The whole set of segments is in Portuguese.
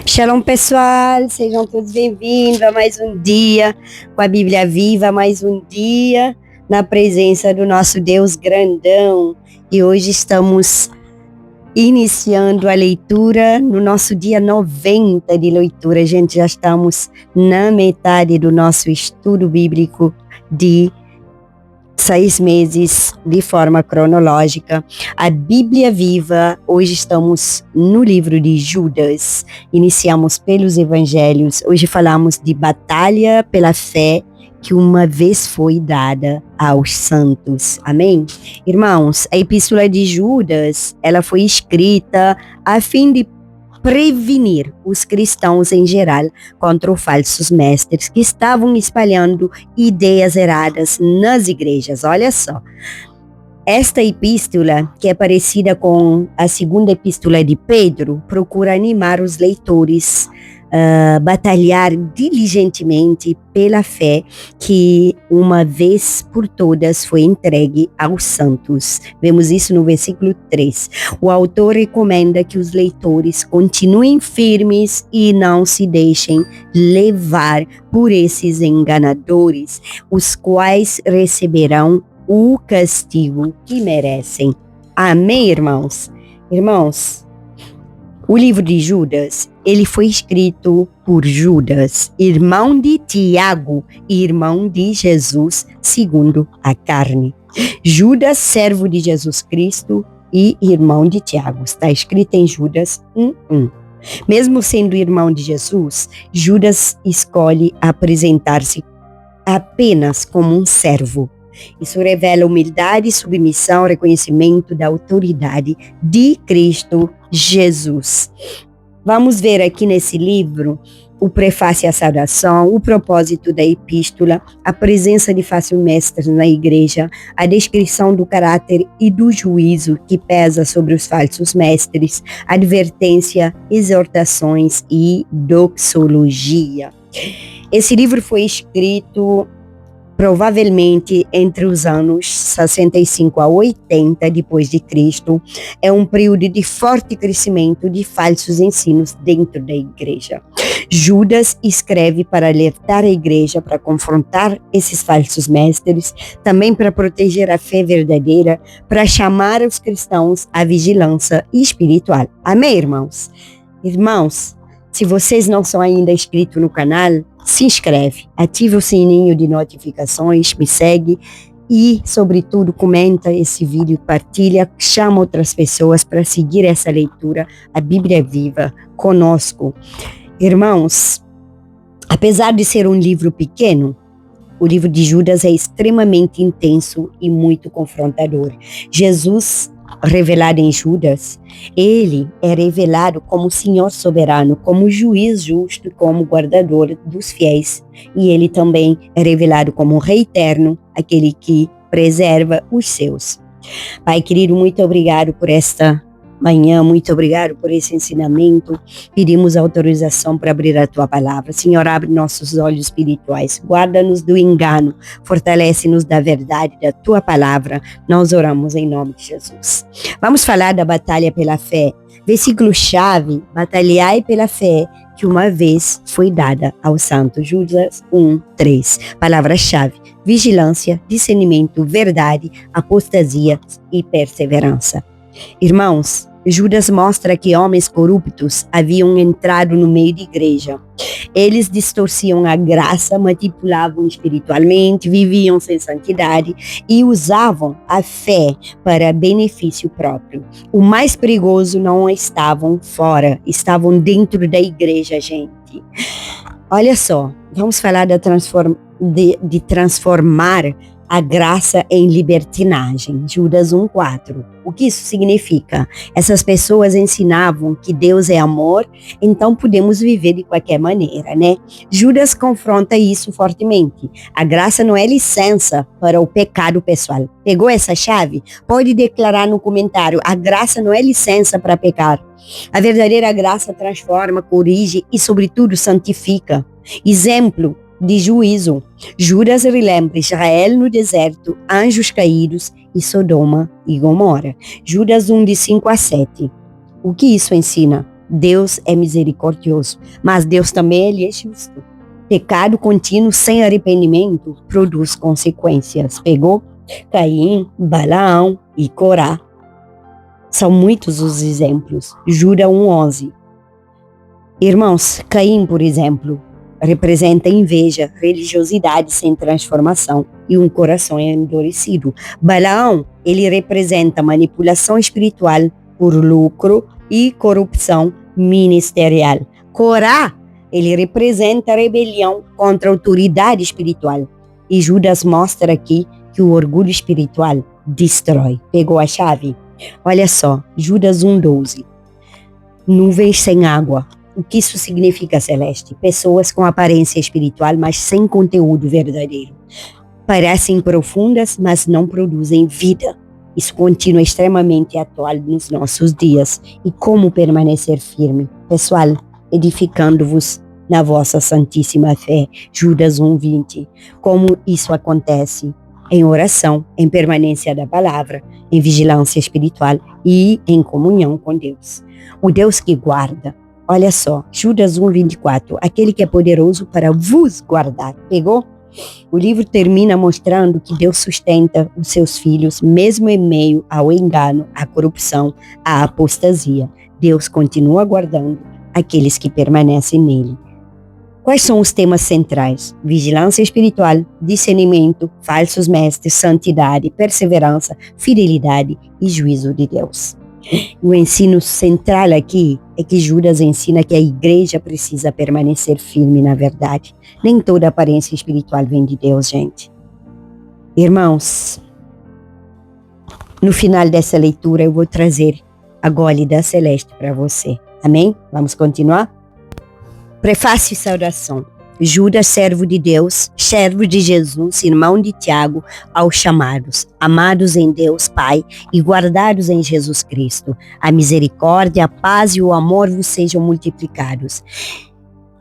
Shalom, pessoal, sejam todos bem-vindos a mais um dia com a Bíblia Viva, mais um dia na presença do nosso Deus grandão. E hoje estamos iniciando a leitura no nosso dia 90 de leitura. Gente, já estamos na metade do nosso estudo bíblico de 6 meses de forma cronológica. A Bíblia Viva, hoje estamos no livro de Judas, iniciamos pelos evangelhos, hoje falamos de batalha pela fé que uma vez foi dada aos santos, amém? Irmãos, a epístola de Judas, ela foi escrita a fim de prevenir os cristãos em geral contra os falsos mestres que estavam espalhando ideias erradas nas igrejas. Olha só, esta epístola, que é parecida com a segunda epístola de Pedro, procura animar os leitores a batalhar diligentemente pela fé que uma vez por todas foi entregue aos santos. Vemos isso no versículo 3. O autor recomenda que os leitores continuem firmes e não se deixem levar por esses enganadores, os quais receberão o castigo que merecem. Amém, irmãos? Irmãos, o livro de Judas, ele foi escrito por Judas, irmão de Tiago e irmão de Jesus segundo a carne. Judas, servo de Jesus Cristo e irmão de Tiago. Está escrito em Judas 1:1. Mesmo sendo irmão de Jesus, Judas escolhe apresentar-se apenas como um servo. Isso revela humildade, submissão, reconhecimento da autoridade de Cristo Jesus. Vamos ver aqui nesse livro o prefácio e a saudação, o propósito da epístola, a presença de falsos mestres na igreja, a descrição do caráter e do juízo que pesa sobre os falsos mestres, advertência, exortações e doxologia. Esse livro foi escrito provavelmente entre os anos 65 a 80 depois de Cristo. É um período de forte crescimento de falsos ensinos dentro da igreja. Judas escreve para alertar a igreja, para confrontar esses falsos mestres, também para proteger a fé verdadeira, para chamar os cristãos à vigilância espiritual. Amém, irmãos? Irmãos, se vocês não são ainda inscritos no canal, se inscreve, ativa o sininho de notificações, me segue e, sobretudo, comenta esse vídeo, partilha, chama outras pessoas para seguir essa leitura, a Bíblia Viva, conosco. Irmãos, apesar de ser um livro pequeno, o livro de Judas é extremamente intenso e muito confrontador. Jesus, revelado em Judas, ele é revelado como Senhor soberano, como juiz justo, como guardador dos fiéis. E ele também é revelado como Rei eterno, aquele que preserva os seus. Pai querido, muito obrigado por esta manhã, muito obrigado por esse ensinamento. Pedimos autorização para abrir a tua palavra. Senhor, abre nossos olhos espirituais, guarda-nos do engano, fortalece-nos da verdade da tua palavra. Nós oramos em nome de Jesus. Vamos falar da batalha pela fé. Versículo-chave: batalhai pela fé que uma vez foi dada aos santos. Judas 1:3. Palavra-chave: vigilância, discernimento, verdade, apostasia e perseverança. Irmãos, Judas mostra que homens corruptos haviam entrado no meio da igreja. Eles distorciam a graça, manipulavam espiritualmente, viviam sem santidade e usavam a fé para benefício próprio. O mais perigoso não estavam fora, estavam dentro da igreja, gente. Olha só, vamos falar de transformar a graça em libertinagem. Judas 1:4. O que isso significa? Essas pessoas ensinavam que Deus é amor, então podemos viver de qualquer maneira, né? Judas confronta isso fortemente. A graça não é licença para o pecado pessoal. Pegou essa chave? Pode declarar no comentário: a graça não é licença para pecar. A verdadeira graça transforma, corrige e, sobretudo, santifica. Exemplo de juízo. Judas relembra Israel no deserto, anjos caídos e Sodoma e Gomorra. Judas 1, de 5 a 7. O que isso ensina? Deus é misericordioso, mas Deus também ele é justo. Pecado contínuo sem arrependimento produz consequências. Pegou? Caim, Balaão e Corá. São muitos os exemplos. Judas 1:11. Irmãos, Caim, por exemplo, representa inveja, religiosidade sem transformação e um coração endurecido. Balaão, ele representa manipulação espiritual por lucro e corrupção ministerial. Corá, ele representa rebelião contra a autoridade espiritual. E Judas mostra aqui que o orgulho espiritual destrói. Pegou a chave? Olha só, Judas 1:12. Nuvens sem água. O que isso significa, Celeste? Pessoas com aparência espiritual, mas sem conteúdo verdadeiro. Parecem profundas, mas não produzem vida. Isso continua extremamente atual nos nossos dias. E como permanecer firme? Pessoal, edificando-vos na vossa santíssima fé. Judas 1:20. Como isso acontece? Em oração, em permanência da palavra, em vigilância espiritual e em comunhão com Deus. O Deus que guarda. Olha só, Judas 1:24, aquele que é poderoso para vos guardar. Pegou? O livro termina mostrando que Deus sustenta os seus filhos, mesmo em meio ao engano, à corrupção, à apostasia. Deus continua guardando aqueles que permanecem nele. Quais são os temas centrais? Vigilância espiritual, discernimento, falsos mestres, santidade, perseverança, fidelidade e juízo de Deus. O ensino central aqui é que Judas ensina que a igreja precisa permanecer firme na verdade. Nem toda aparência espiritual vem de Deus, gente. Irmãos, no final dessa leitura eu vou trazer a gole da Celeste para você. Amém? Vamos continuar? Prefácio e saudação. Judas, servo de Deus, servo de Jesus, irmão de Tiago, aos chamados, amados em Deus Pai e guardados em Jesus Cristo. A misericórdia, a paz e o amor vos sejam multiplicados.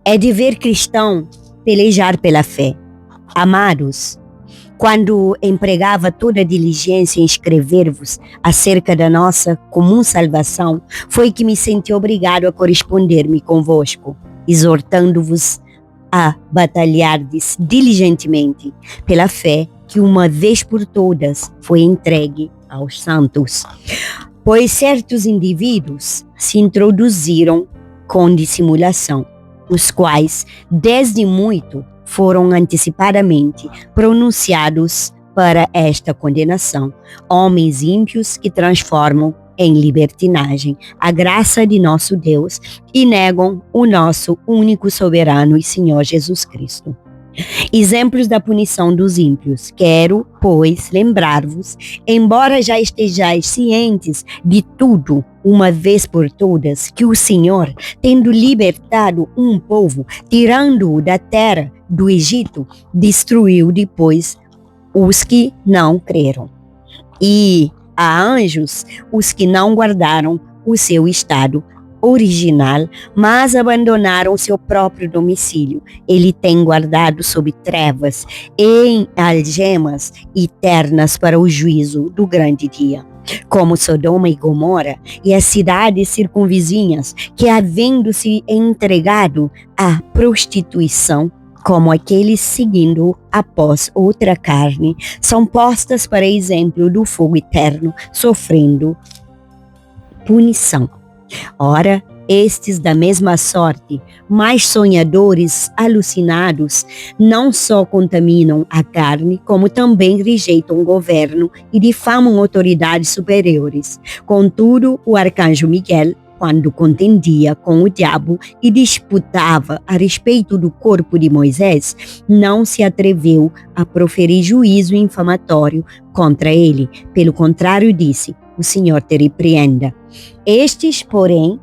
É dever cristão pelejar pela fé. Amados, quando empregava toda a diligência em escrever-vos acerca da nossa comum salvação, foi que me senti obrigado a corresponder-me convosco, exortando-vos a batalhar diligentemente pela fé que uma vez por todas foi entregue aos santos. Pois certos indivíduos se introduziram com dissimulação, os quais, desde muito, foram antecipadamente pronunciados para esta condenação, homens ímpios que transformam em libertinagem a graça de nosso Deus e negam o nosso único soberano e Senhor Jesus Cristo. Exemplos da punição dos ímpios. Quero, pois, lembrar-vos, embora já estejais cientes de tudo, uma vez por todas, que o Senhor, tendo libertado um povo, tirando-o da terra do Egito, destruiu depois os que não creram. E a anjos os que não guardaram o seu estado original, mas abandonaram seu próprio domicílio. Ele tem guardado sob trevas, em algemas eternas para o juízo do grande dia. Como Sodoma e Gomorra e as cidades circunvizinhas, que havendo se entregado à prostituição, como aqueles seguindo após outra carne, são postas para exemplo do fogo eterno, sofrendo punição. Ora, estes da mesma sorte, mais sonhadores, alucinados, não só contaminam a carne, como também rejeitam o governo e difamam autoridades superiores. Contudo, o arcanjo Miguel, quando contendia com o diabo e disputava a respeito do corpo de Moisés, não se atreveu a proferir juízo infamatório contra ele. Pelo contrário, disse: o Senhor te repreenda. Estes, porém,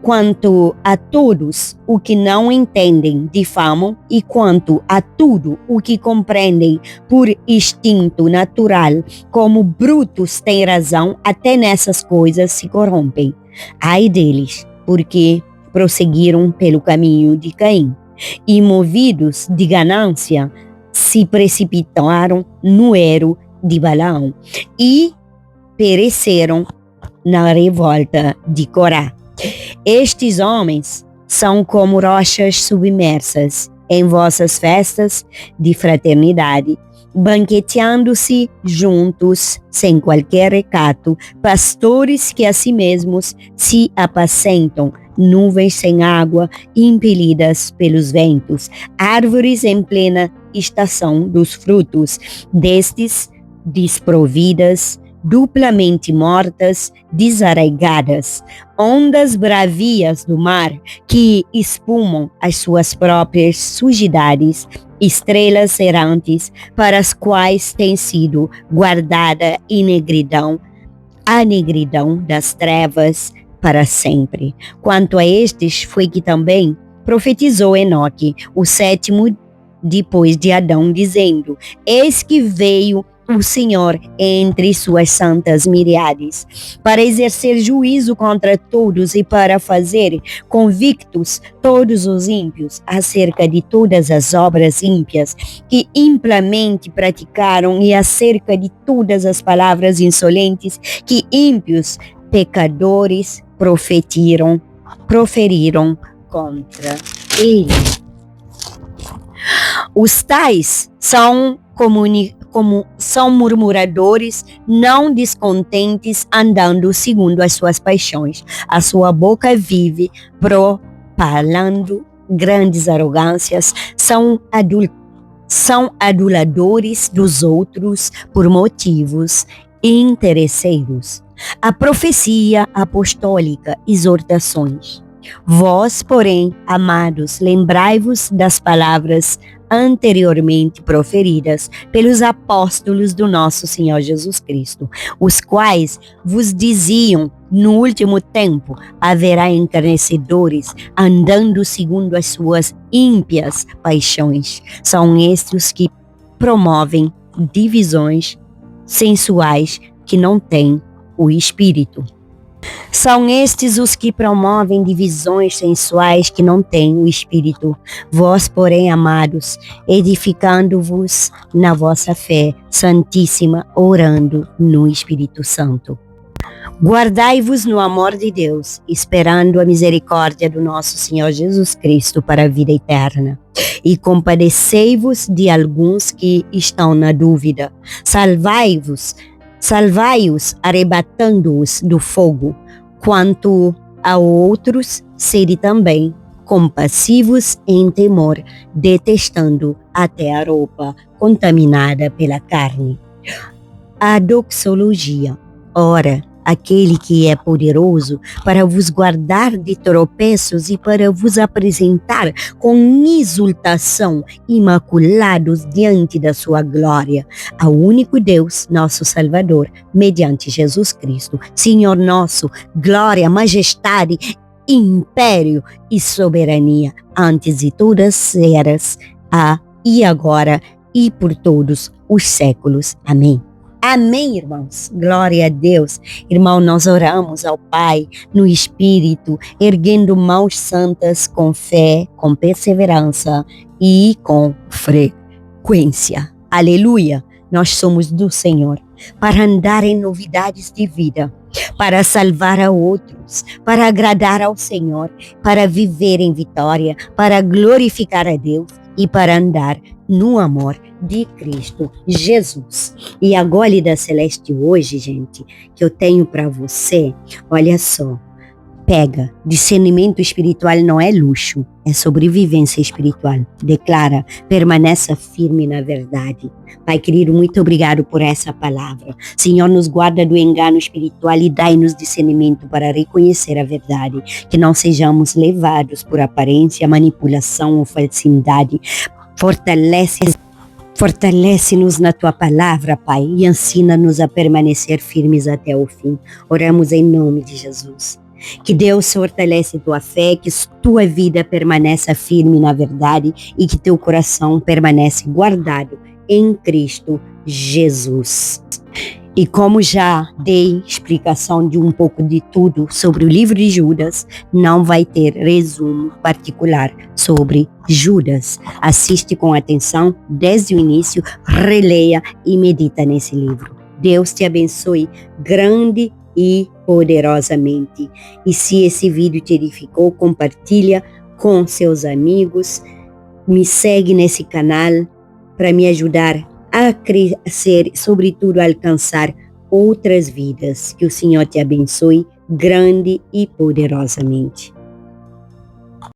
quanto a todos o que não entendem, difamam, e quanto a tudo o que compreendem por instinto natural, como brutos têm razão, até nessas coisas se corrompem. Ai deles, porque prosseguiram pelo caminho de Caim, e movidos de ganância, se precipitaram no erro de Balaão, e pereceram na revolta de Corá. Estes homens são como rochas submersas em vossas festas de fraternidade, banqueteando-se juntos, sem qualquer recato, pastores que a si mesmos se apacentam, nuvens sem água, impelidas pelos ventos, árvores em plena estação dos frutos, destes desprovidas, duplamente mortas, desarraigadas, ondas bravias do mar que espumam as suas próprias sujidades, estrelas errantes para as quais tem sido guardada a negridão das trevas para sempre. Quanto a estes foi que também profetizou Enoque, o sétimo depois de Adão, dizendo: eis que veio o Senhor entre suas santas miríades, para exercer juízo contra todos e para fazer convictos todos os ímpios acerca de todas as obras ímpias que implamente praticaram e acerca de todas as palavras insolentes que ímpios pecadores proferiram contra ele. Os tais são são murmuradores, não descontentes, andando segundo as suas paixões. A sua boca vive propalando grandes arrogâncias, são aduladores dos outros por motivos interesseiros. A profecia apostólica, exortações. Vós, porém, amados, lembrai-vos das palavras anteriormente proferidas pelos apóstolos do nosso Senhor Jesus Cristo, os quais vos diziam: no último tempo haverá encarnecedores andando segundo as suas ímpias paixões. São estes os que promovem divisões sensuais que não têm o Espírito. São estes os que promovem divisões sensuais que não têm o Espírito. Vós, porém, amados, edificando-vos na vossa fé santíssima, orando no Espírito Santo. Guardai-vos no amor de Deus, esperando a misericórdia do nosso Senhor Jesus Cristo para a vida eterna. E compadecei-vos de alguns que estão na dúvida. Salvai-os, arrebatando-os do fogo. Quanto a outros, sede também compassivos em temor, detestando até a roupa contaminada pela carne. A doxologia. Ora, aquele que é poderoso para vos guardar de tropeços e para vos apresentar com exultação, imaculados diante da sua glória, ao único Deus, nosso Salvador, mediante Jesus Cristo, Senhor nosso, glória, majestade, império e soberania, antes de todas as eras, e agora e por todos os séculos. Amém. Amém, irmãos. Glória a Deus. Irmão, nós oramos ao Pai no Espírito, erguendo mãos santas com fé, com perseverança e com frequência. Aleluia. Nós somos do Senhor para andar em novidades de vida, para salvar a outros, para agradar ao Senhor, para viver em vitória, para glorificar a Deus e para andar no amor de Cristo Jesus. E a Gólida Celeste hoje, gente, que eu tenho para você, olha só, pega, discernimento espiritual não é luxo, é sobrevivência espiritual. Declara, permaneça firme na verdade. Pai querido, muito obrigado por essa palavra. Senhor, nos guarda do engano espiritual e dai-nos discernimento para reconhecer a verdade, que não sejamos levados por aparência, manipulação ou falsidade. Fortalece-nos na tua palavra, Pai, e ensina-nos a permanecer firmes até o fim. Oramos em nome de Jesus. Que Deus fortalece tua fé, que tua vida permaneça firme na verdade e que teu coração permanece guardado em Cristo Jesus. E como já dei explicação de um pouco de tudo sobre o livro de Judas, não vai ter resumo particular sobre Judas. Assiste com atenção desde o início, releia e medita nesse livro. Deus te abençoe grande e poderosamente. E se esse vídeo te edificou, compartilha com seus amigos, me segue nesse canal para me ajudar a crescer, sobretudo a alcançar outras vidas. Que o Senhor te abençoe grande e poderosamente.